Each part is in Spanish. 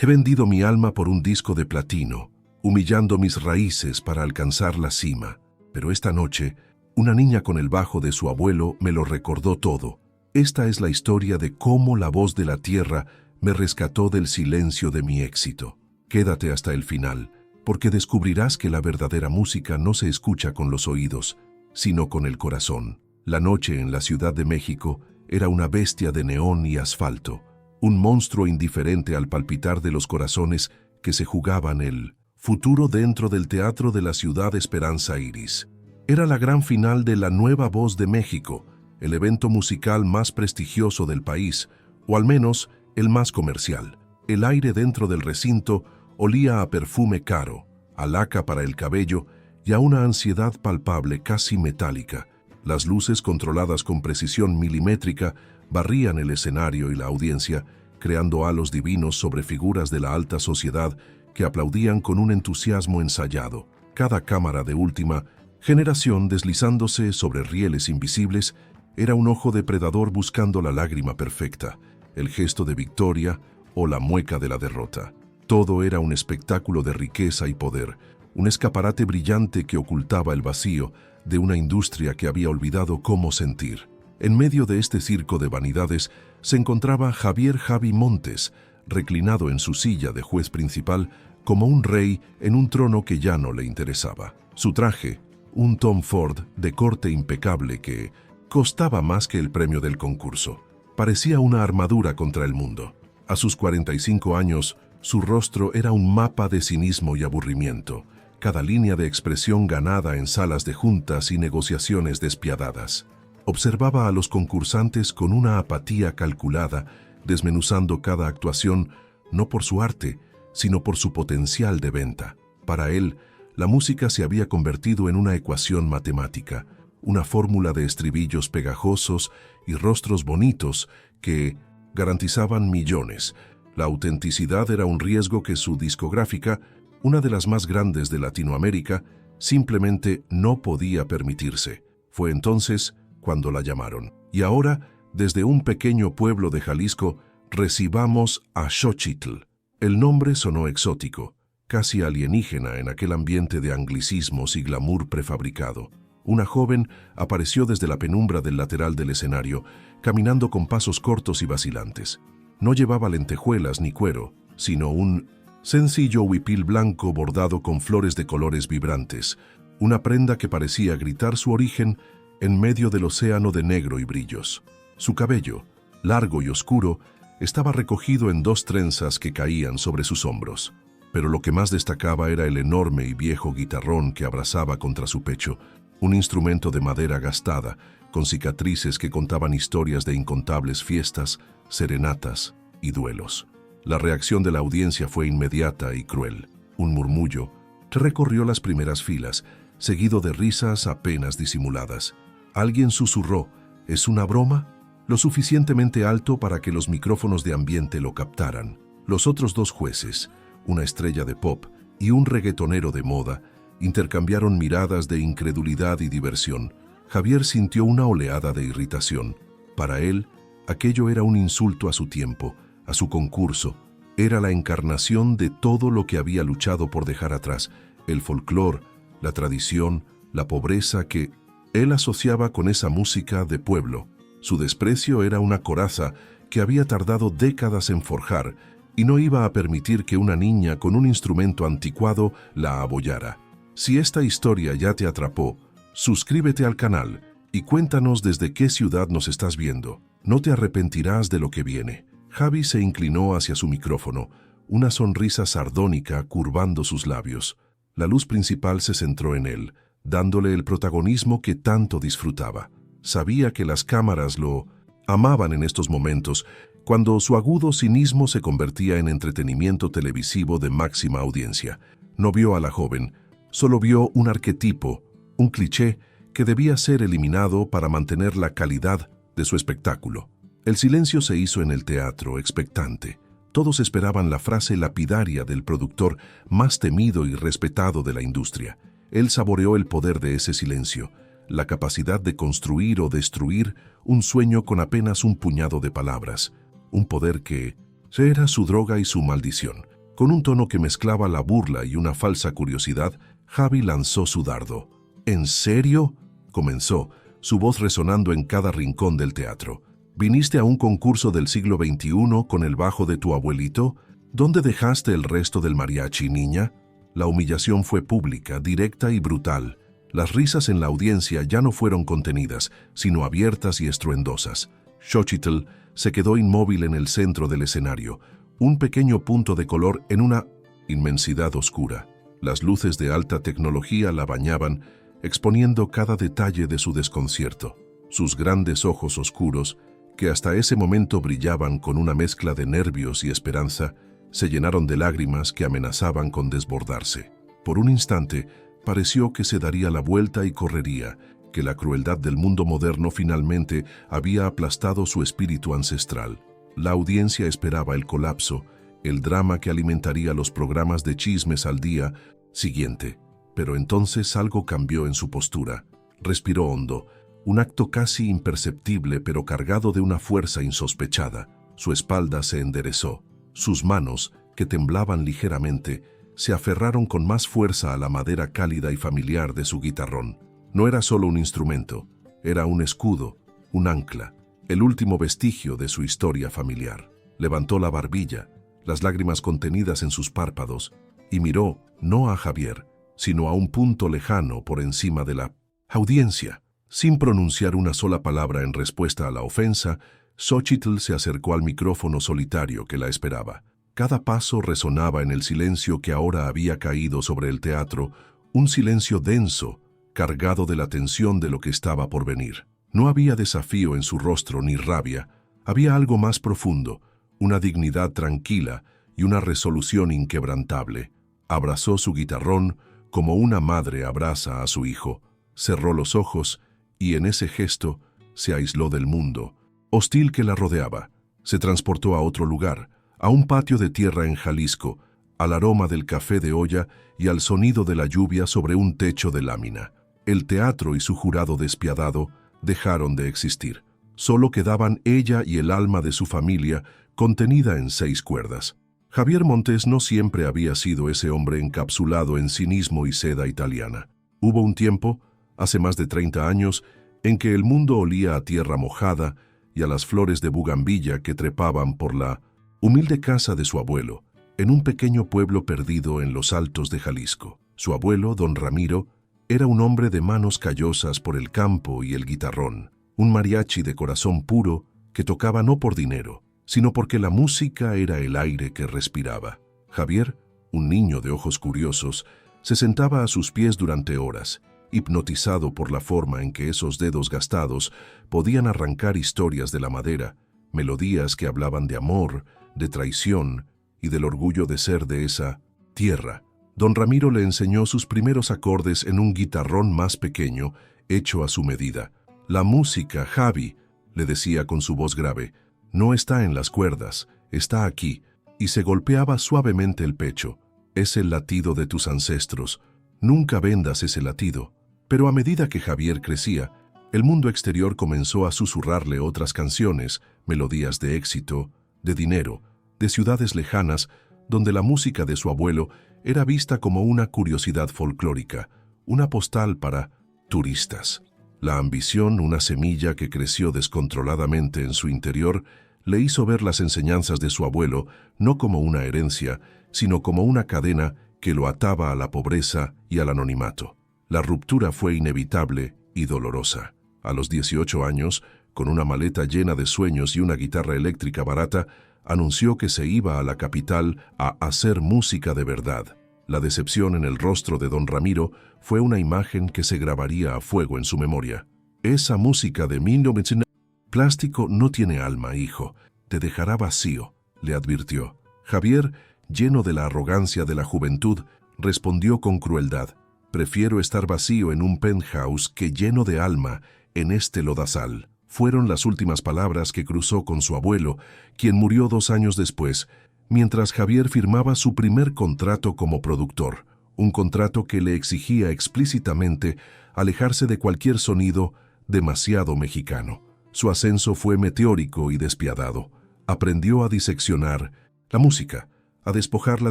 He vendido mi alma por un disco de platino, humillando mis raíces para alcanzar la cima. Pero esta noche, una niña con el bajo de su abuelo me lo recordó todo. Esta es la historia de cómo la voz de la tierra me rescató del silencio de mi éxito. Quédate hasta el final, porque descubrirás que la verdadera música no se escucha con los oídos, sino con el corazón. La noche en la Ciudad de México era una bestia de neón y asfalto, un monstruo indiferente al palpitar de los corazones que se jugaban el futuro dentro del Teatro de la Ciudad Esperanza Iris. Era la gran final de La Nueva Voz de México, el evento musical más prestigioso del país, o al menos el más comercial. El aire dentro del recinto olía a perfume caro, a laca para el cabello y a una ansiedad palpable casi metálica. Las luces controladas con precisión milimétrica barrían el escenario y la audiencia, creando halos divinos sobre figuras de la alta sociedad que aplaudían con un entusiasmo ensayado. Cada cámara de última generación deslizándose sobre rieles invisibles era un ojo depredador buscando la lágrima perfecta, el gesto de victoria o la mueca de la derrota. Todo era un espectáculo de riqueza y poder, un escaparate brillante que ocultaba el vacío de una industria que había olvidado cómo sentir. En medio de este circo de vanidades se encontraba Javier Javi Montes, reclinado en su silla de juez principal como un rey en un trono que ya no le interesaba. Su traje, un Tom Ford de corte impecable que costaba más que el premio del concurso, parecía una armadura contra el mundo. A sus 45 años, su rostro era un mapa de cinismo y aburrimiento, cada línea de expresión ganada en salas de juntas y negociaciones despiadadas. Observaba a los concursantes con una apatía calculada, desmenuzando cada actuación no por su arte, sino por su potencial de venta. Para él, la música se había convertido en una ecuación matemática, una fórmula de estribillos pegajosos y rostros bonitos que garantizaban millones. La autenticidad era un riesgo que su discográfica, una de las más grandes de Latinoamérica, simplemente no podía permitirse. Fue entonces cuando la llamaron. Y ahora, desde un pequeño pueblo de Jalisco, recibamos a Xochitl. El nombre sonó exótico, casi alienígena en aquel ambiente de anglicismos y glamour prefabricado. Una joven apareció desde la penumbra del lateral del escenario, caminando con pasos cortos y vacilantes. No llevaba lentejuelas ni cuero, sino un sencillo huipil blanco bordado con flores de colores vibrantes, una prenda que parecía gritar su origen en medio del océano de negro y brillos. Su cabello, largo y oscuro, estaba recogido en 2 trenzas que caían sobre sus hombros. Pero lo que más destacaba era el enorme y viejo guitarrón que abrazaba contra su pecho, un instrumento de madera gastada, con cicatrices que contaban historias de incontables fiestas, serenatas y duelos. La reacción de la audiencia fue inmediata y cruel. Un murmullo que recorrió las primeras filas, seguido de risas apenas disimuladas. Alguien susurró, ¿es una broma? Lo suficientemente alto para que los micrófonos de ambiente lo captaran. Los otros 2 jueces, una estrella de pop y un reggaetonero de moda, intercambiaron miradas de incredulidad y diversión. Javier sintió una oleada de irritación. Para él, aquello era un insulto a su tiempo, a su concurso. Era la encarnación de todo lo que había luchado por dejar atrás, el folclore, la tradición, la pobreza que él asociaba con esa música de pueblo. Su desprecio era una coraza que había tardado décadas en forjar y no iba a permitir que una niña con un instrumento anticuado la abollara. Si esta historia ya te atrapó, suscríbete al canal y cuéntanos desde qué ciudad nos estás viendo. No te arrepentirás de lo que viene. Javi se inclinó hacia su micrófono, una sonrisa sardónica curvando sus labios. La luz principal se centró en él, dándole el protagonismo que tanto disfrutaba. Sabía que las cámaras lo amaban en estos momentos, cuando su agudo cinismo se convertía en entretenimiento televisivo de máxima audiencia. No vio a la joven, solo vio un arquetipo, un cliché que debía ser eliminado para mantener la calidad de su espectáculo. El silencio se hizo en el teatro, expectante. Todos esperaban la frase lapidaria del productor más temido y respetado de la industria. Él saboreó el poder de ese silencio, la capacidad de construir o destruir un sueño con apenas un puñado de palabras, un poder que Era su droga y su maldición. Con un tono que mezclaba la burla y una falsa curiosidad, Javi lanzó su dardo. ¿En serio?, comenzó, su voz resonando en cada rincón del teatro. ¿Viniste a un concurso del siglo XXI con el bajo de tu abuelito? ¿Dónde dejaste el resto del mariachi, niña? La humillación fue pública, directa y brutal. Las risas en la audiencia ya no fueron contenidas, sino abiertas y estruendosas. Xochitl se quedó inmóvil en el centro del escenario, un pequeño punto de color en una inmensidad oscura. Las luces de alta tecnología la bañaban, exponiendo cada detalle de su desconcierto. Sus grandes ojos oscuros, que hasta ese momento brillaban con una mezcla de nervios y esperanza, se llenaron de lágrimas que amenazaban con desbordarse. Por un instante, pareció que se daría la vuelta y correría, que la crueldad del mundo moderno finalmente había aplastado su espíritu ancestral. La audiencia esperaba el colapso, el drama que alimentaría los programas de chismes al día siguiente. Pero entonces algo cambió en su postura. Respiró hondo, un acto casi imperceptible pero cargado de una fuerza insospechada. Su espalda se enderezó. Sus manos, que temblaban ligeramente, se aferraron con más fuerza a la madera cálida y familiar de su guitarrón. No era solo un instrumento, era un escudo, un ancla, el último vestigio de su historia familiar. Levantó la barbilla, las lágrimas contenidas en sus párpados, y miró no a Javier, sino a un punto lejano por encima de la audiencia. Sin pronunciar una sola palabra en respuesta a la ofensa, Xochitl se acercó al micrófono solitario que la esperaba. Cada paso resonaba en el silencio que ahora había caído sobre el teatro, un silencio denso, cargado de la tensión de lo que estaba por venir. No había desafío en su rostro ni rabia, había algo más profundo, una dignidad tranquila y una resolución inquebrantable. Abrazó su guitarrón como una madre abraza a su hijo, cerró los ojos y en ese gesto se aisló del mundo hostil que la rodeaba. Se transportó a otro lugar, a un patio de tierra en Jalisco, al aroma del café de olla y al sonido de la lluvia sobre un techo de lámina. El teatro y su jurado despiadado dejaron de existir. Solo quedaban ella y el alma de su familia contenida en 6 cuerdas. Javier Montes no siempre había sido ese hombre encapsulado en cinismo y seda italiana. Hubo un tiempo, hace más de 30 años, en que el mundo olía a tierra mojada y a las flores de bugambilla que trepaban por la humilde casa de su abuelo, en un pequeño pueblo perdido en los altos de Jalisco. Su abuelo, don Ramiro, era un hombre de manos callosas por el campo y el guitarrón, un mariachi de corazón puro que tocaba no por dinero, sino porque la música era el aire que respiraba. Javier, un niño de ojos curiosos, se sentaba a sus pies durante horas, hipnotizado por la forma en que esos dedos gastados podían arrancar historias de la madera, melodías que hablaban de amor, de traición y del orgullo de ser de esa tierra. Don Ramiro le enseñó sus primeros acordes en un guitarrón más pequeño, hecho a su medida. La música, Javi, le decía con su voz grave, no está en las cuerdas, está aquí, y se golpeaba suavemente el pecho. Es el latido de tus ancestros. Nunca vendas ese latido. Pero a medida que Javier crecía, el mundo exterior comenzó a susurrarle otras canciones, melodías de éxito, de dinero, de ciudades lejanas, donde la música de su abuelo era vista como una curiosidad folclórica, una postal para turistas. La ambición, una semilla que creció descontroladamente en su interior, le hizo ver las enseñanzas de su abuelo no como una herencia, sino como una cadena que lo ataba a la pobreza y al anonimato. La ruptura fue inevitable y dolorosa. A los 18 años, con una maleta llena de sueños y una guitarra eléctrica barata, anunció que se iba a la capital a hacer música de verdad. La decepción en el rostro de don Ramiro fue una imagen que se grabaría a fuego en su memoria. Esa música de 1900... Plástico no tiene alma, hijo. Te dejará vacío, le advirtió. Javier, lleno de la arrogancia de la juventud, respondió con crueldad. Prefiero estar vacío en un penthouse que lleno de alma en este lodazal. Fueron las últimas palabras que cruzó con su abuelo, quien murió 2 años después, mientras Javier firmaba su primer contrato como productor, un contrato que le exigía explícitamente alejarse de cualquier sonido demasiado mexicano. Su ascenso fue meteórico y despiadado. Aprendió a diseccionar la música, a despojarla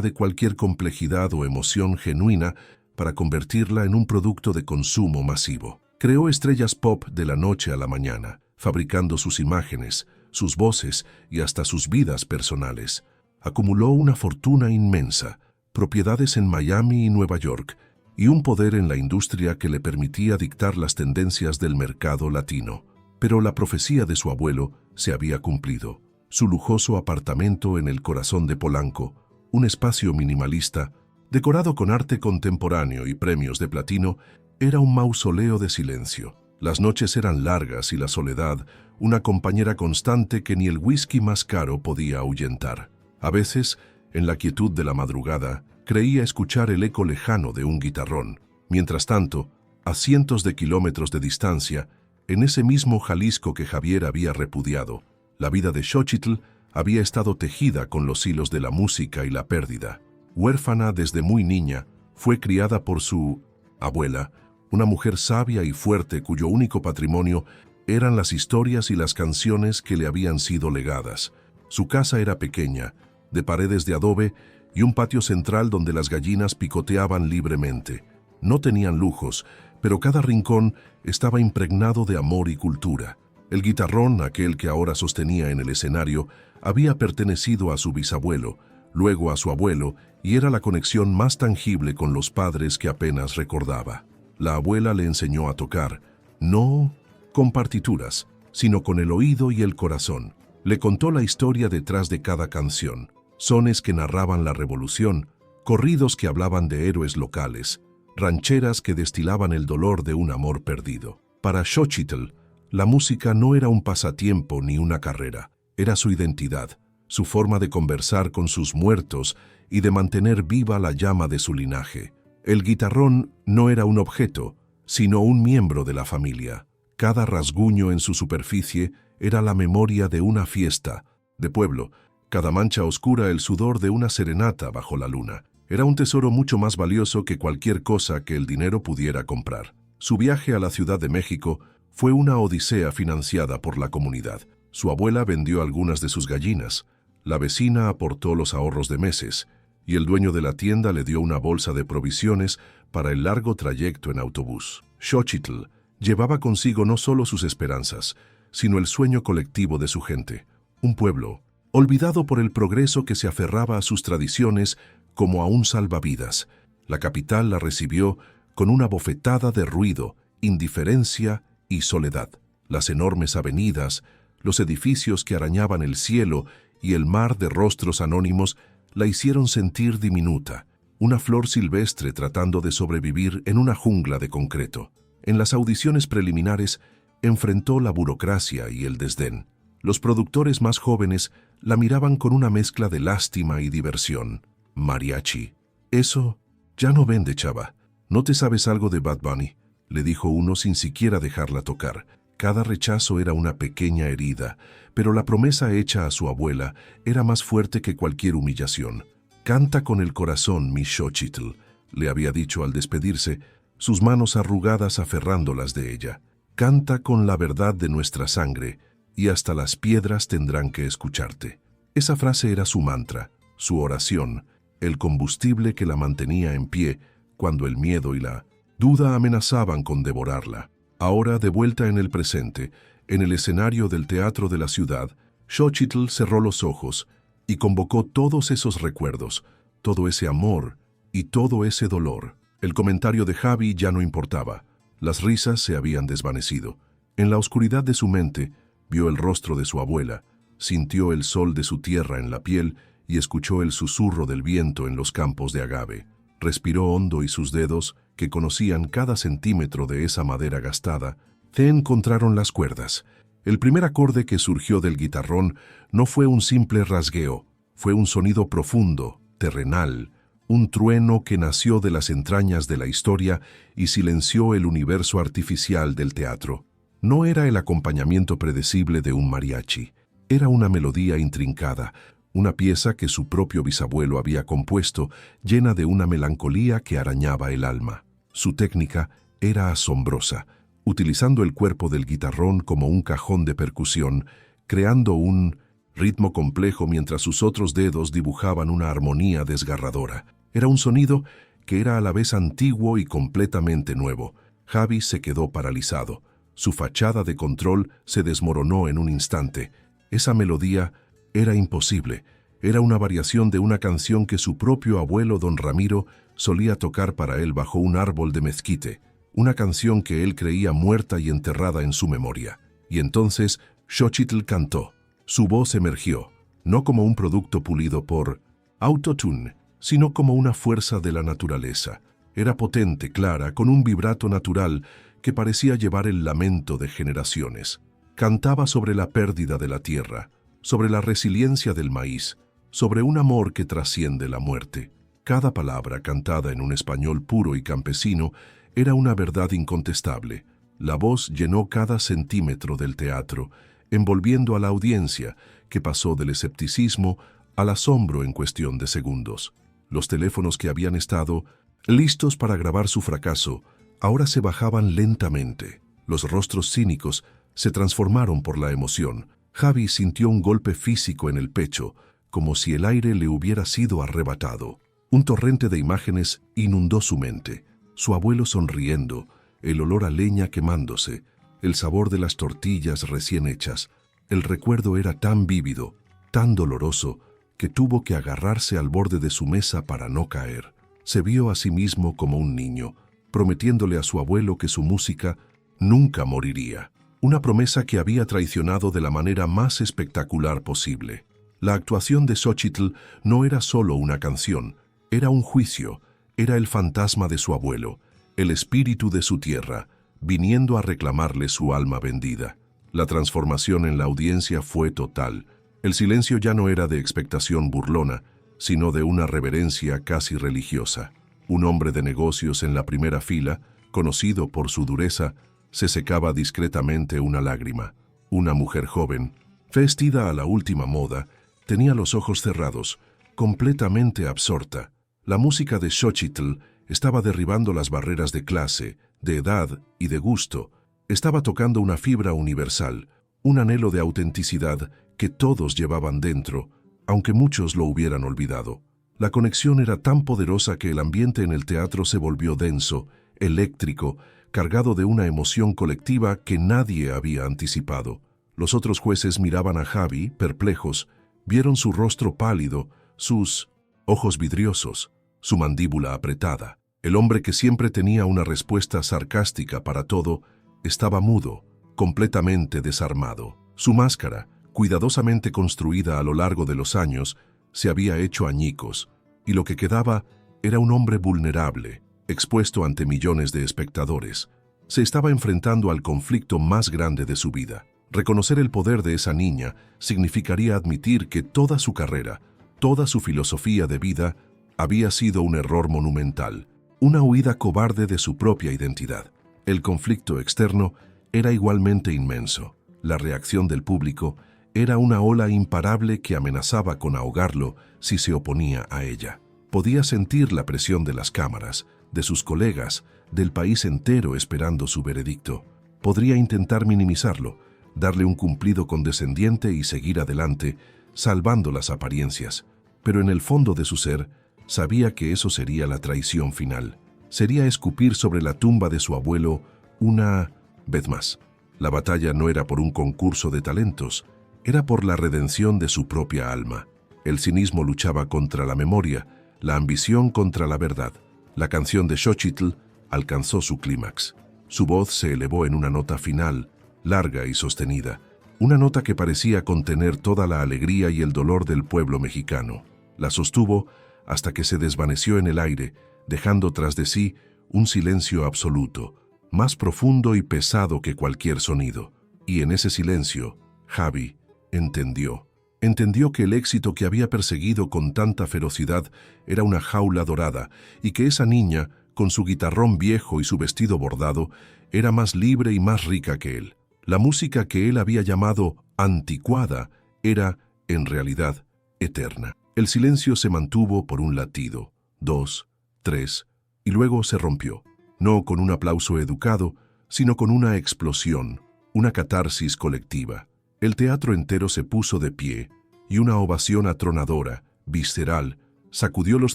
de cualquier complejidad o emoción genuina para convertirla en un producto de consumo masivo. Creó estrellas pop de la noche a la mañana, fabricando sus imágenes, sus voces y hasta sus vidas personales. Acumuló una fortuna inmensa, propiedades en Miami y Nueva York, y un poder en la industria que le permitía dictar las tendencias del mercado latino. Pero la profecía de su abuelo se había cumplido. Su lujoso apartamento en el corazón de Polanco, un espacio minimalista, decorado con arte contemporáneo y premios de platino, era un mausoleo de silencio. Las noches eran largas y la soledad, una compañera constante que ni el whisky más caro podía ahuyentar. A veces, en la quietud de la madrugada, creía escuchar el eco lejano de un guitarrón. Mientras tanto, a cientos de kilómetros de distancia, en ese mismo Jalisco que Javier había repudiado, la vida de Xochitl había estado tejida con los hilos de la música y la pérdida. Huérfana desde muy niña, fue criada por su abuela, una mujer sabia y fuerte cuyo único patrimonio eran las historias y las canciones que le habían sido legadas. Su casa era pequeña, de paredes de adobe y un patio central donde las gallinas picoteaban libremente. No tenían lujos, pero cada rincón estaba impregnado de amor y cultura. El guitarrón, aquel que ahora sostenía en el escenario, había pertenecido a su bisabuelo, luego a su abuelo, y era la conexión más tangible con los padres que apenas recordaba. La abuela le enseñó a tocar, no con partituras, sino con el oído y el corazón. Le contó la historia detrás de cada canción, sones que narraban la revolución, corridos que hablaban de héroes locales, rancheras que destilaban el dolor de un amor perdido. Para Xochitl, la música no era un pasatiempo ni una carrera, era su identidad, su forma de conversar con sus muertos y de mantener viva la llama de su linaje. El guitarrón no era un objeto, sino un miembro de la familia. Cada rasguño en su superficie era la memoria de una fiesta, de pueblo, cada mancha oscura el sudor de una serenata bajo la luna. Era un tesoro mucho más valioso que cualquier cosa que el dinero pudiera comprar. Su viaje a la Ciudad de México fue una odisea financiada por la comunidad. Su abuela vendió algunas de sus gallinas, la vecina aportó los ahorros de meses, y el dueño de la tienda le dio una bolsa de provisiones para el largo trayecto en autobús. Xochitl llevaba consigo no solo sus esperanzas, sino el sueño colectivo de su gente, un pueblo olvidado por el progreso que se aferraba a sus tradiciones como a un salvavidas. La capital la recibió con una bofetada de ruido, indiferencia y soledad. Las enormes avenidas, los edificios que arañaban el cielo y el mar de rostros anónimos la hicieron sentir diminuta, una flor silvestre tratando de sobrevivir en una jungla de concreto. En las audiciones preliminares enfrentó la burocracia y el desdén. Los productores más jóvenes la miraban con una mezcla de lástima y diversión. Mariachi. Eso ya no vende, chava. ¿No te sabes algo de Bad Bunny?, le dijo uno sin siquiera dejarla tocar. Cada rechazo era una pequeña herida, pero la promesa hecha a su abuela era más fuerte que cualquier humillación. Canta con el corazón, mi Xochitl, le había dicho al despedirse, sus manos arrugadas aferrándolas de ella. Canta con la verdad de nuestra sangre, y hasta las piedras tendrán que escucharte. Esa frase era su mantra, su oración, el combustible que la mantenía en pie cuando el miedo y la duda amenazaban con devorarla. Ahora, de vuelta en el presente, en el escenario del teatro de la ciudad, Xochitl cerró los ojos y convocó todos esos recuerdos, todo ese amor y todo ese dolor. El comentario de Javi ya no importaba. Las risas se habían desvanecido. En la oscuridad de su mente, vio el rostro de su abuela, sintió el sol de su tierra en la piel y escuchó el susurro del viento en los campos de agave. Respiró hondo y sus dedos, que conocían cada centímetro de esa madera gastada, se encontraron las cuerdas. El primer acorde que surgió del guitarrón no fue un simple rasgueo, fue un sonido profundo, terrenal, un trueno que nació de las entrañas de la historia y silenció el universo artificial del teatro. No era el acompañamiento predecible de un mariachi, era una melodía intrincada, una pieza que su propio bisabuelo había compuesto, llena de una melancolía que arañaba el alma. Su técnica era asombrosa, utilizando el cuerpo del guitarrón como un cajón de percusión, creando un ritmo complejo mientras sus otros dedos dibujaban una armonía desgarradora. Era un sonido que era a la vez antiguo y completamente nuevo. Javi se quedó paralizado. Su fachada de control se desmoronó en un instante. Esa melodía era imposible. Era una variación de una canción que su propio abuelo don Ramiro solía tocar para él bajo un árbol de mezquite. Una canción que él creía muerta y enterrada en su memoria. Y entonces Xochitl cantó. Su voz emergió, no como un producto pulido por autotune, sino como una fuerza de la naturaleza. Era potente, clara, con un vibrato natural que parecía llevar el lamento de generaciones. Cantaba sobre la pérdida de la tierra, sobre la resiliencia del maíz, sobre un amor que trasciende la muerte. Cada palabra, cantada en un español puro y campesino, era una verdad incontestable. La voz llenó cada centímetro del teatro, envolviendo a la audiencia, que pasó del escepticismo al asombro en cuestión de segundos. Los teléfonos que habían estado listos para grabar su fracaso, ahora se bajaban lentamente. Los rostros cínicos se transformaron por la emoción. Javi sintió un golpe físico en el pecho, como si el aire le hubiera sido arrebatado. Un torrente de imágenes inundó su mente. Su abuelo sonriendo, el olor a leña quemándose, el sabor de las tortillas recién hechas. El recuerdo era tan vívido, tan doloroso, que tuvo que agarrarse al borde de su mesa para no caer. Se vio a sí mismo como un niño, prometiéndole a su abuelo que su música nunca moriría. Una promesa que había traicionado de la manera más espectacular posible. La actuación de Xochitl no era solo una canción, era un juicio, era el fantasma de su abuelo, el espíritu de su tierra, viniendo a reclamarle su alma vendida. La transformación en la audiencia fue total. El silencio ya no era de expectación burlona, sino de una reverencia casi religiosa. Un hombre de negocios en la primera fila, conocido por su dureza, se secaba discretamente una lágrima. Una mujer joven, vestida a la última moda, tenía los ojos cerrados, completamente absorta. La música de Xochitl estaba derribando las barreras de clase, de edad y de gusto. Estaba tocando una fibra universal, un anhelo de autenticidad que todos llevaban dentro, aunque muchos lo hubieran olvidado. La conexión era tan poderosa que el ambiente en el teatro se volvió denso, eléctrico, cargado de una emoción colectiva que nadie había anticipado. Los otros jueces miraban a Javi, perplejos, vieron su rostro pálido, sus ojos vidriosos, su mandíbula apretada. El hombre que siempre tenía una respuesta sarcástica para todo, estaba mudo, completamente desarmado. Su máscara, cuidadosamente construida a lo largo de los años, se había hecho añicos, y lo que quedaba era un hombre vulnerable, expuesto ante millones de espectadores. Se estaba enfrentando al conflicto más grande de su vida. Reconocer el poder de esa niña significaría admitir que toda su carrera, toda su filosofía de vida, había sido un error monumental, una huida cobarde de su propia identidad. El conflicto externo era igualmente inmenso. La reacción del público era una ola imparable que amenazaba con ahogarlo si se oponía a ella. Podía sentir la presión de las cámaras, de sus colegas, del país entero esperando su veredicto. Podría intentar minimizarlo, darle un cumplido condescendiente y seguir adelante, salvando las apariencias. Pero en el fondo de su ser, sabía que eso sería la traición final. Sería escupir sobre la tumba de su abuelo una vez más. La batalla no era por un concurso de talentos, era por la redención de su propia alma. El cinismo luchaba contra la memoria, la ambición contra la verdad. La canción de Xochitl alcanzó su clímax. Su voz se elevó en una nota final, larga y sostenida, una nota que parecía contener toda la alegría y el dolor del pueblo mexicano. La sostuvo hasta que se desvaneció en el aire, dejando tras de sí un silencio absoluto, más profundo y pesado que cualquier sonido. Y en ese silencio, Javi entendió que el éxito que había perseguido con tanta ferocidad era una jaula dorada y que esa niña, con su guitarrón viejo y su vestido bordado, era más libre y más rica que él. La música que él había llamado anticuada era, en realidad, eterna. El silencio se mantuvo por un latido, 2, 3, y luego se rompió, no con un aplauso educado, sino con una explosión, una catarsis colectiva. El teatro entero se puso de pie, y una ovación atronadora, visceral, sacudió los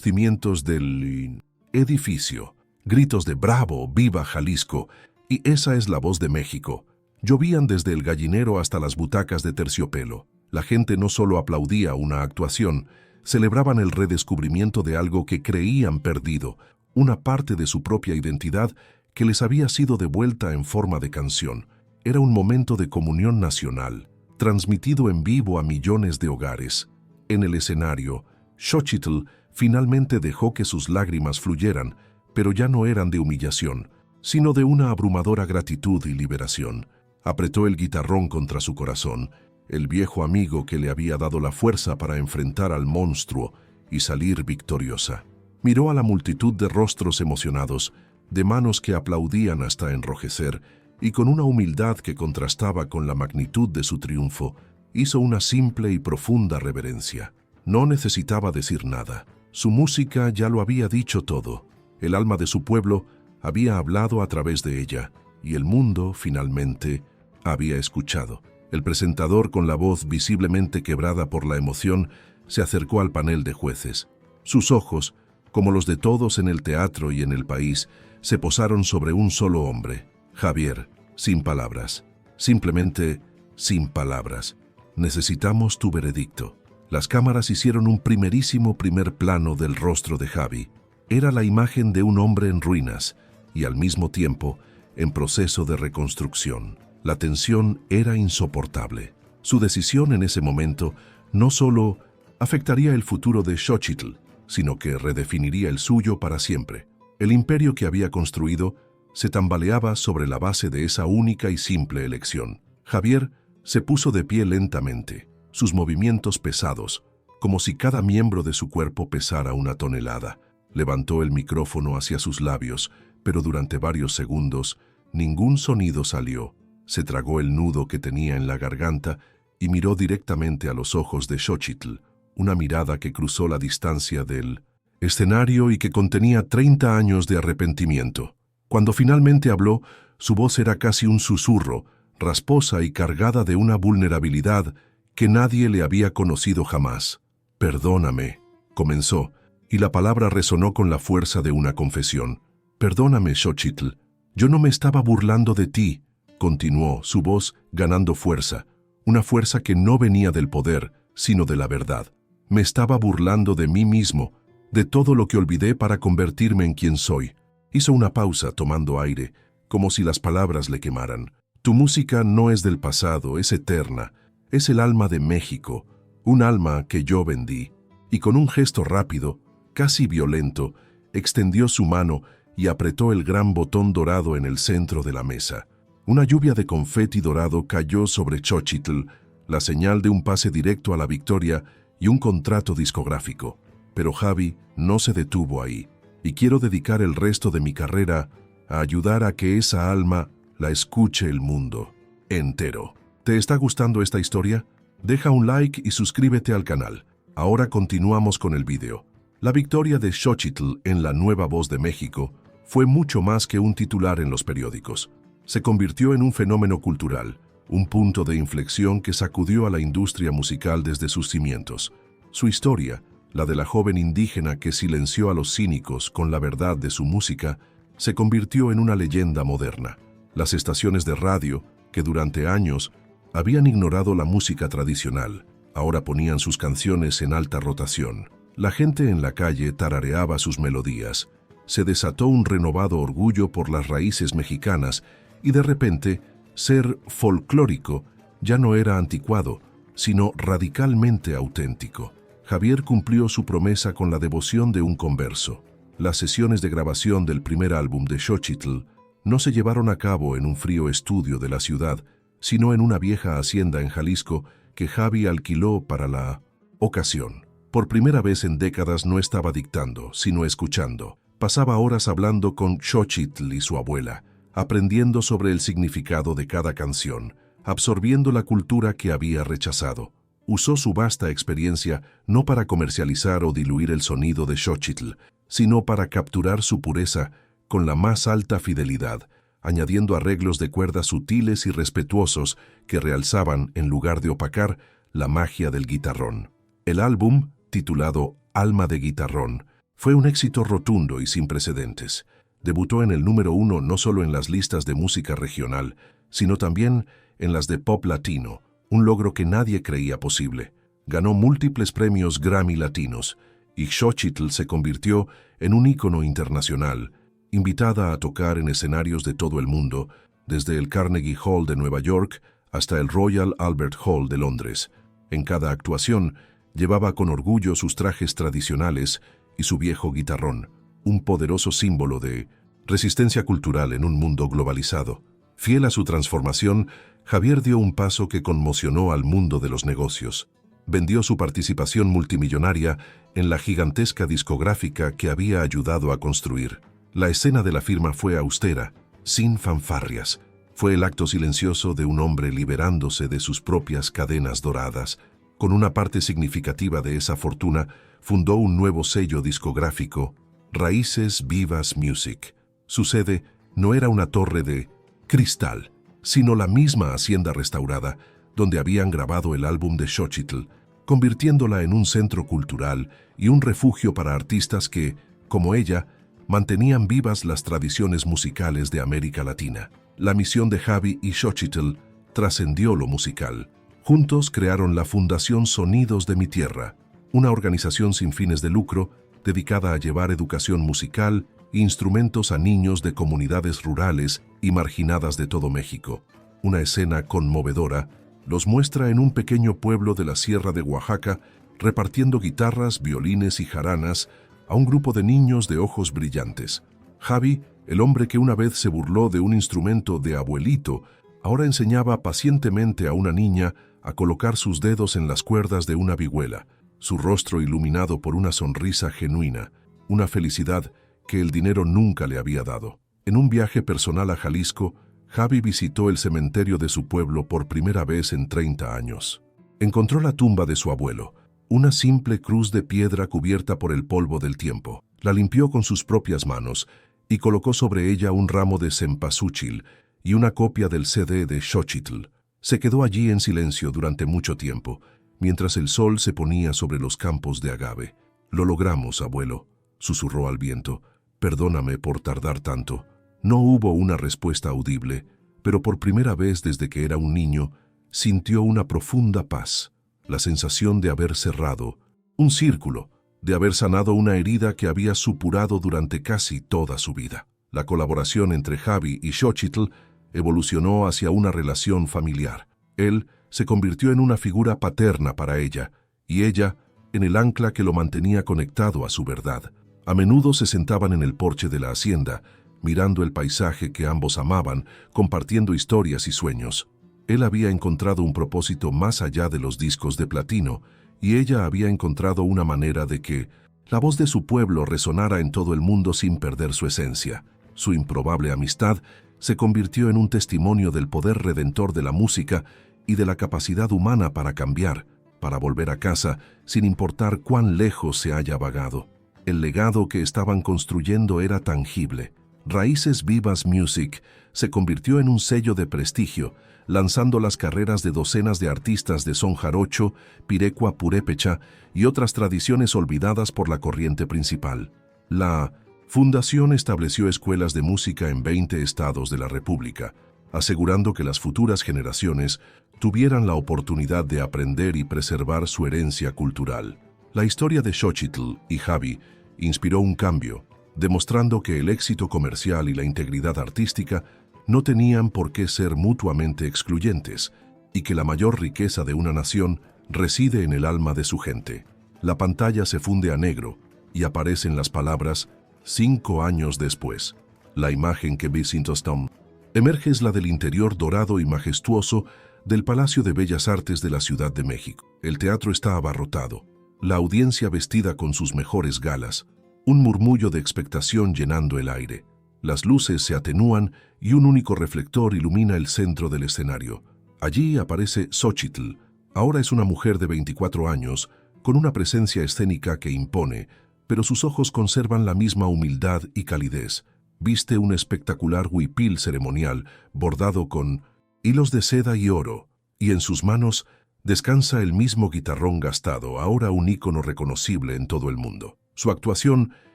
cimientos del edificio. Gritos de «¡Bravo! ¡Viva Jalisco!» y «Esa es la voz de México» llovían desde el gallinero hasta las butacas de terciopelo. La gente no solo aplaudía una actuación, celebraban el redescubrimiento de algo que creían perdido, una parte de su propia identidad que les había sido devuelta en forma de canción. Era un momento de comunión nacional, transmitido en vivo a millones de hogares. En el escenario, Xochitl finalmente dejó que sus lágrimas fluyeran, pero ya no eran de humillación, sino de una abrumadora gratitud y liberación. Apretó el guitarrón contra su corazón, el viejo amigo que le había dado la fuerza para enfrentar al monstruo y salir victoriosa. Miró a la multitud de rostros emocionados, de manos que aplaudían hasta enrojecer, y con una humildad que contrastaba con la magnitud de su triunfo, hizo una simple y profunda reverencia. No necesitaba decir nada. Su música ya lo había dicho todo. El alma de su pueblo había hablado a través de ella, y el mundo, finalmente, había escuchado. El presentador, con la voz visiblemente quebrada por la emoción, se acercó al panel de jueces. Sus ojos, como los de todos en el teatro y en el país, se posaron sobre un solo hombre, Javier, sin palabras. Simplemente sin palabras. Necesitamos tu veredicto. Las cámaras hicieron un primer plano del rostro de Javi. Era la imagen de un hombre en ruinas y al mismo tiempo en proceso de reconstrucción. La tensión era insoportable. Su decisión en ese momento no solo afectaría el futuro de Xochitl, sino que redefiniría el suyo para siempre. El imperio que había construido se tambaleaba sobre la base de esa única y simple elección. Javier se puso de pie lentamente, sus movimientos pesados, como si cada miembro de su cuerpo pesara una tonelada. Levantó el micrófono hacia sus labios, pero durante varios segundos ningún sonido salió. Se tragó el nudo que tenía en la garganta y miró directamente a los ojos de Xochitl, una mirada que cruzó la distancia del escenario y que contenía 30 años de arrepentimiento. Cuando finalmente habló, su voz era casi un susurro, rasposa y cargada de una vulnerabilidad que nadie le había conocido jamás. «Perdóname», comenzó, y la palabra resonó con la fuerza de una confesión. «Perdóname, Xochitl, yo no me estaba burlando de ti», continuó, su voz ganando fuerza, una fuerza que no venía del poder, sino de la verdad. «Me estaba burlando de mí mismo, de todo lo que olvidé para convertirme en quien soy». Hizo una pausa tomando aire, como si las palabras le quemaran. «Tu música no es del pasado, es eterna. Es el alma de México, un alma que yo vendí». Y con un gesto rápido, casi violento, extendió su mano y apretó el gran botón dorado en el centro de la mesa. Una lluvia de confeti dorado cayó sobre Xochitl, la señal de un pase directo a la victoria y un contrato discográfico. Pero Javi no se detuvo ahí, y quiero dedicar el resto de mi carrera a ayudar a que esa alma la escuche el mundo entero. ¿Te está gustando esta historia? Deja un like y suscríbete al canal. Ahora continuamos con el video. La victoria de Xochitl en La Nueva Voz de México fue mucho más que un titular en los periódicos. Se convirtió en un fenómeno cultural, un punto de inflexión que sacudió a la industria musical desde sus cimientos. Su historia, la de la joven indígena que silenció a los cínicos con la verdad de su música, se convirtió en una leyenda moderna. Las estaciones de radio, que durante años habían ignorado la música tradicional, ahora ponían sus canciones en alta rotación. La gente en la calle tarareaba sus melodías. Se desató un renovado orgullo por las raíces mexicanas y de repente, ser folclórico ya no era anticuado, sino radicalmente auténtico. Javier cumplió su promesa con la devoción de un converso. Las sesiones de grabación del primer álbum de Xochitl no se llevaron a cabo en un frío estudio de la ciudad, sino en una vieja hacienda en Jalisco que Javi alquiló para la ocasión. Por primera vez en décadas no estaba dictando, sino escuchando. Pasaba horas hablando con Xochitl y su abuela, aprendiendo sobre el significado de cada canción, absorbiendo la cultura que había rechazado. Usó su vasta experiencia no para comercializar o diluir el sonido de Xochitl, sino para capturar su pureza con la más alta fidelidad, añadiendo arreglos de cuerdas sutiles y respetuosos que realzaban, en lugar de opacar, la magia del guitarrón. El álbum, titulado Alma de Guitarrón, fue un éxito rotundo y sin precedentes. Debutó en el número 1 no solo en las listas de música regional, sino también en las de pop latino, un logro que nadie creía posible. Ganó múltiples premios Grammy latinos, y Xochitl se convirtió en un ícono internacional, invitada a tocar en escenarios de todo el mundo, desde el Carnegie Hall de Nueva York hasta el Royal Albert Hall de Londres. En cada actuación, llevaba con orgullo sus trajes tradicionales y su viejo guitarrón, un poderoso símbolo de resistencia cultural en un mundo globalizado. Fiel a su transformación, Javier dio un paso que conmocionó al mundo de los negocios. Vendió su participación multimillonaria en la gigantesca discográfica que había ayudado a construir. La escena de la firma fue austera, sin fanfarrias. Fue el acto silencioso de un hombre liberándose de sus propias cadenas doradas. Con una parte significativa de esa fortuna, fundó un nuevo sello discográfico, Raíces Vivas Music. Su sede no era una torre de cristal, sino la misma hacienda restaurada, donde habían grabado el álbum de Xochitl, convirtiéndola en un centro cultural y un refugio para artistas que, como ella, mantenían vivas las tradiciones musicales de América Latina. La misión de Javi y Xochitl trascendió lo musical. Juntos crearon la Fundación Sonidos de mi Tierra, una organización sin fines de lucro dedicada a llevar educación musical e instrumentos a niños de comunidades rurales y marginadas de todo México. Una escena conmovedora los muestra en un pequeño pueblo de la Sierra de Oaxaca, repartiendo guitarras, violines y jaranas a un grupo de niños de ojos brillantes. Javi, el hombre que una vez se burló de un instrumento de abuelito, ahora enseñaba pacientemente a una niña a colocar sus dedos en las cuerdas de una vihuela, su rostro iluminado por una sonrisa genuina, una felicidad que el dinero nunca le había dado. En un viaje personal a Jalisco, Javi visitó el cementerio de su pueblo por primera vez en 30 años. Encontró la tumba de su abuelo, una simple cruz de piedra cubierta por el polvo del tiempo. La limpió con sus propias manos y colocó sobre ella un ramo de cempasúchil y una copia del CD de Xochitl. Se quedó allí en silencio durante mucho tiempo, mientras el sol se ponía sobre los campos de agave. «Lo logramos, abuelo», susurró al viento. «Perdóname por tardar tanto». No hubo una respuesta audible, pero por primera vez desde que era un niño, sintió una profunda paz, la sensación de haber cerrado un círculo, de haber sanado una herida que había supurado durante casi toda su vida. La colaboración entre Javi y Xochitl evolucionó hacia una relación familiar. Él se convirtió en una figura paterna para ella, y ella en el ancla que lo mantenía conectado a su verdad. A menudo se sentaban en el porche de la hacienda, mirando el paisaje que ambos amaban, compartiendo historias y sueños. Él había encontrado un propósito más allá de los discos de platino, y ella había encontrado una manera de que la voz de su pueblo resonara en todo el mundo sin perder su esencia. Su improbable amistad se convirtió en un testimonio del poder redentor de la música y de la capacidad humana para cambiar, para volver a casa, sin importar cuán lejos se haya vagado. El legado que estaban construyendo era tangible. Raíces Vivas Music se convirtió en un sello de prestigio, lanzando las carreras de docenas de artistas de son jarocho, pirecua purépecha y otras tradiciones olvidadas por la corriente principal. La fundación estableció escuelas de música en 20 estados de la República, asegurando que las futuras generaciones tuvieran la oportunidad de aprender y preservar su herencia cultural. La historia de Xochitl y Javi inspiró un cambio, demostrando que el éxito comercial y la integridad artística no tenían por qué ser mutuamente excluyentes, y que la mayor riqueza de una nación reside en el alma de su gente. La pantalla se funde a negro y aparecen las palabras 5 años después. La imagen que Stone emerge es la del interior dorado y majestuoso del Palacio de Bellas Artes de la Ciudad de México. El teatro está abarrotado, la audiencia vestida con sus mejores galas, un murmullo de expectación llenando el aire. Las luces se atenúan y un único reflector ilumina el centro del escenario. Allí aparece Xochitl. Ahora es una mujer de 24 años, con una presencia escénica que impone, pero sus ojos conservan la misma humildad y calidez. Viste un espectacular huipil ceremonial bordado con hilos de seda y oro, y en sus manos descansa el mismo guitarrón gastado, ahora un ícono reconocible en todo el mundo. Su actuación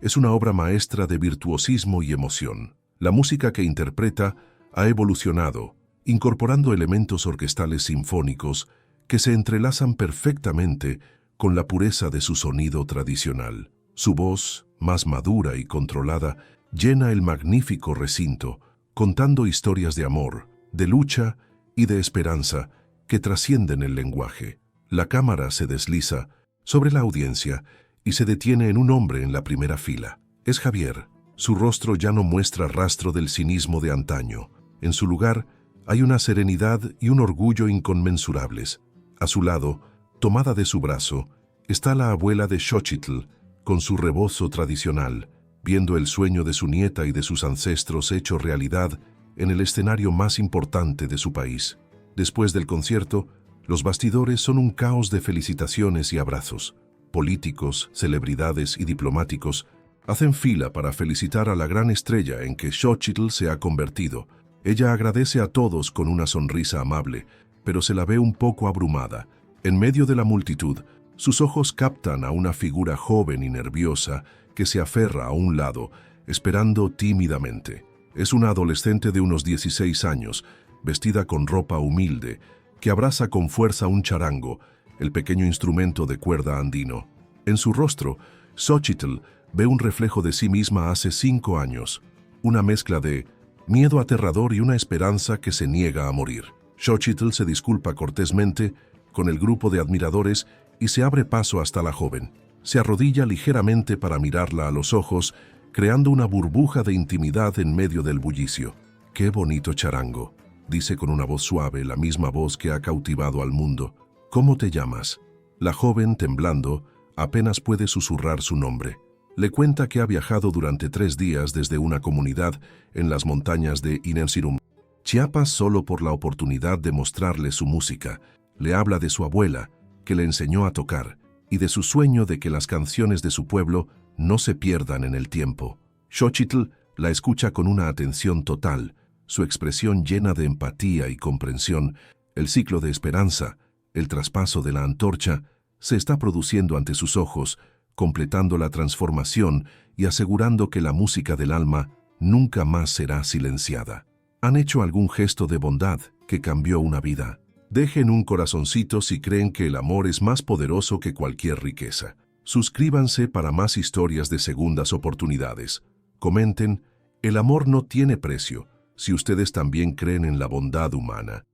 es una obra maestra de virtuosismo y emoción. La música que interpreta ha evolucionado, incorporando elementos orquestales sinfónicos que se entrelazan perfectamente con la pureza de su sonido tradicional. Su voz, más madura y controlada, llena el magnífico recinto, contando historias de amor, de lucha y de esperanza que trascienden el lenguaje. La cámara se desliza sobre la audiencia y se detiene en un hombre en la primera fila. Es Javier. Su rostro ya no muestra rastro del cinismo de antaño. En su lugar hay una serenidad y un orgullo inconmensurables. A su lado, tomada de su brazo, está la abuela de Xochitl, con su rebozo tradicional, viendo el sueño de su nieta y de sus ancestros hecho realidad en el escenario más importante de su país. Después del concierto, los bastidores son un caos de felicitaciones y abrazos. Políticos, celebridades y diplomáticos hacen fila para felicitar a la gran estrella en que Xochitl se ha convertido. Ella agradece a todos con una sonrisa amable, pero se la ve un poco abrumada. En medio de la multitud, sus ojos captan a una figura joven y nerviosa que se aferra a un lado, esperando tímidamente. Es una adolescente de unos 16 años, vestida con ropa humilde, que abraza con fuerza un charango, el pequeño instrumento de cuerda andino. En su rostro, Xochitl ve un reflejo de sí misma hace 5 años, una mezcla de miedo aterrador y una esperanza que se niega a morir. Xochitl se disculpa cortésmente con el grupo de admiradores y se abre paso hasta la joven. Se arrodilla ligeramente para mirarla a los ojos, creando una burbuja de intimidad en medio del bullicio. «Qué bonito charango», dice con una voz suave, la misma voz que ha cautivado al mundo. «¿Cómo te llamas?». La joven, temblando, apenas puede susurrar su nombre. Le cuenta que ha viajado durante 3 días desde una comunidad en las montañas de Inensirum, Chiapas, solo por la oportunidad de mostrarle su música. Le habla de su abuela, que le enseñó a tocar, y de su sueño de que las canciones de su pueblo no se pierdan en el tiempo. Xochitl la escucha con una atención total, su expresión llena de empatía y comprensión. El ciclo de esperanza, el traspaso de la antorcha, se está produciendo ante sus ojos, completando la transformación y asegurando que la música del alma nunca más será silenciada. ¿Han hecho algún gesto de bondad que cambió una vida? Dejen un corazoncito si creen que el amor es más poderoso que cualquier riqueza. Suscríbanse para más historias de segundas oportunidades. Comenten, el amor no tiene precio, si ustedes también creen en la bondad humana.